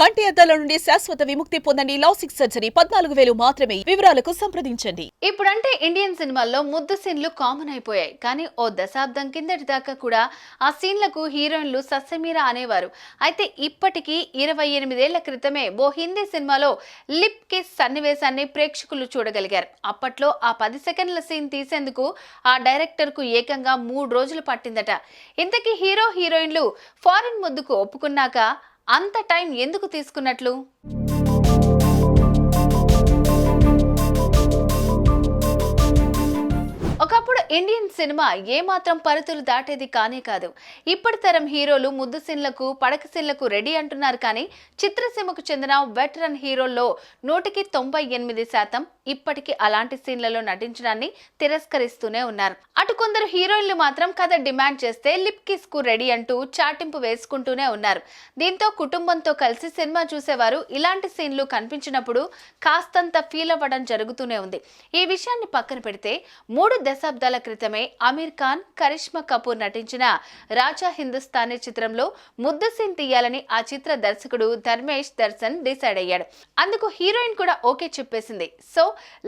కంటి అద్దాల నుండి శాశ్వత విముక్తి పొందండి. లాసిక్ సర్జరీ 14,000 మాత్రమే. వివరాలకు సంప్రదించండి. ఇప్పుడంటే ఇండియన్ సినిమాల్లో ముద్దు సీన్లు కామన్ అయిపోయాయి. కానీ ఓ దశాబ్దం కిందటి దాకా కూడా ఆ సీన్లకు హీరోయిన్లు సస్యమీర అనేవారు. అయితే ఇప్పటికీ 28 ఏళ్ల క్రితమే ఓ హిందీ సినిమాలో లిప్ కిస్ సన్నివేశాన్ని ప్రేక్షకులు చూడగలిగారు. అప్పట్లో ఆ 10 సెకండ్ల సీన్ తీసేందుకు ఆ డైరెక్టర్ కు ఏకంగా 3 రోజులు పట్టిందట. ఇంతకీ హీరో హీరోయిన్లు ఫారిన్ ముద్దుకు ఒప్పుకున్నాక అంత టైం ఎందుకు తీసుకున్నట్లు? ఒకప్పుడు ఇండియన్ సినిమా ఏమాత్రం పరిధులు దాటేది కానే కాదు. ఇప్పటి తరం హీరోలు ముద్దు సీన్లకు పడక సీన్లకు రెడీ అంటున్నారు. కానీ చిత్రసీమకు చెందిన వెటరన్ హీరోల్లో 98% ఇప్పటికీ అలాంటి సీన్లలో నటించడాన్ని తిరస్కరిస్తూనే ఉన్నారు. అటు కొందరు హీరోయిన్లు మాత్రం కథ డిమాండ్ చేస్తే లిప్ కిస్ కు రెడీ అంటూ చాటింపు వేసుకుంటూనే ఉన్నారు. దీంతో కుటుంబంతో కలిసి సినిమా చూసేవారు ఇలాంటి సీన్లు కనిపించినప్పుడు కాస్తంత ఫీల్ అవ్వడం జరుగుతూనే ఉంది. ఈ విషయాన్ని పక్కన పెడితే 3 దశాబ్దాల క్రితమే అమీర్ ఖాన్, కరిష్మా కపూర్ నటించిన రాజా హిందుస్థానీ చిత్రంలో ముద్దు సీన్ తీయాలని ఆ చిత్ర దర్శకుడు ధర్మేష్ దర్శన్ డిసైడ్ అయ్యాడు. అందుకు హీరోయిన్ కూడా ఓకే చెప్పేసింది. సో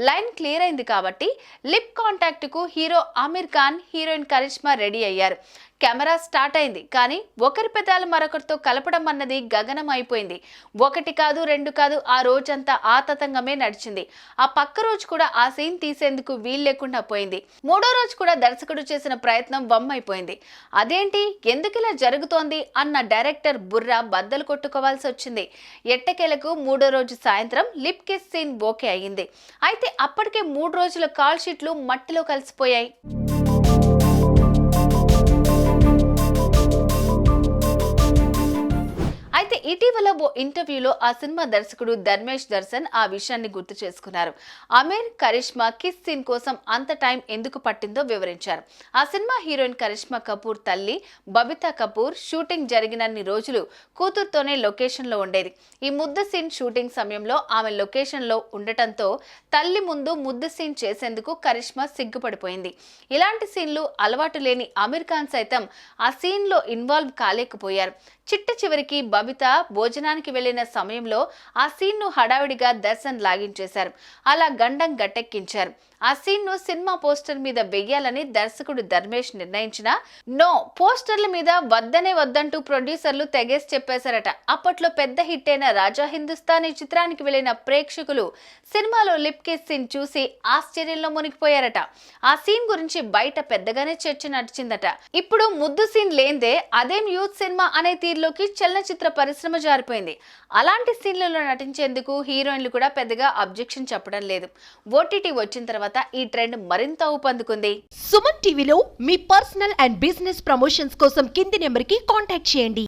లైన్ క్లియర్ అయింది కాబట్టి లిప్ కాంటాక్ట్ కు hero Aamir Khan, heroine Karisma ready అయ్యారు. కెమెరా స్టార్ట్ అయింది. కానీ ఒకరి పెదాలు మరొకరితో కలపడం అన్నది గగనం అయిపోయింది. 1 కాదు 2 కాదు, ఆ రోజంతా ఆతతంగమే నడిచింది. ఆ పక్క రోజు కూడా ఆ సీన్ తీసేందుకు వీలు లేకుండా పోయింది. 3వ రోజు కూడా దర్శకుడు చేసిన ప్రయత్నం వమ్మైపోయింది. అదేంటి, ఎందుకిలా జరుగుతోంది అన్న డైరెక్టర్ బుర్ర బద్దలు కొట్టుకోవాల్సి వచ్చింది. ఎట్టకేలకు 3వ రోజు సాయంత్రం లిప్ కిస్ సీన్ ఓకే అయ్యింది. అయితే అప్పటికే 3 రోజుల కాల్ షీట్లు మట్టిలో కలిసిపోయాయి. అయితే ఇటీవల ఓ ఇంటర్వ్యూలో ఆ సినిమా దర్శకుడు ధర్మేష్ దర్శన్ ఆ విషయాన్ని గుర్తు చేసుకున్నారు. అమీర్, కరిష్మా కిస్ సీన్ కోసం అంత టైం ఎందుకు పట్టిందో వివరించారు. ఆ సినిమా హీరోయిన్ కరిష్మా కపూర్ తల్లి బబితా కపూర్ షూటింగ్ జరిగినన్ని రోజులు కూతురుతోనే లొకేషన్ లో ఉండేది. ఈ ముద్దు సీన్ షూటింగ్ సమయంలో ఆమె లొకేషన్ లో ఉండటంతో తల్లి ముందు ముద్దు సీన్ చేసేందుకు కరిష్మా సిగ్గుపడిపోయింది. ఇలాంటి సీన్లు అలవాటు లేని అమీర్ ఖాన్ సైతం ఆ సీన్ లో ఇన్వాల్వ్ కాలేకపోయారు. చిట్ట చివరికి బబిత భోజనానికి వెళ్లిన సమయంలో ఆ సీన్ ను హడావిడిగా దర్శన్ లాగించేశారు. అలా గండం గట్టెక్కించారు. ఆ సీన్ ను సినిమా పోస్టర్ మీద వెయ్యాలని దర్శకుడు ధర్మేష్ నిర్ణయించినా నో, పోస్టర్ల మీద వద్దనే వద్దంటూ ప్రొడ్యూసర్లు తెగేసి చెప్పేశారట. అప్పట్లో పెద్ద హిట్ అయిన రాజా హిందుస్థానీ చిత్రానికి వెళ్లిన ప్రేక్షకులు సినిమాలో లిప్ కిస్ సీన్ చూసి ఆశ్చర్యంలో మునిగిపోయారట. ఆ సీన్ గురించి బయట పెద్దగానే చర్చ నడిచిందట. ఇప్పుడు ముద్దు సీన్ లేందే అదేం యూత్ సినిమా అనే తీరులోకి చలనచిత్ర పరిశ్రమ జారిపోయింది. అలాంటి సీన్లలో నటించేందుకు హీరోయిన్లు కూడా పెద్దగా అబ్జెక్షన్ చెప్పడం లేదు. ఓటీటీ వచ్చిన తర్వాత ఈ ట్రెండ్ మరింత ఊపందుకుంది. సుమన్ టీవీలో మీ పర్సనల్ అండ్ బిజినెస్ ప్రమోషన్స్ కోసం కింది నెంబర్కి కాంటాక్ట్ చేయండి.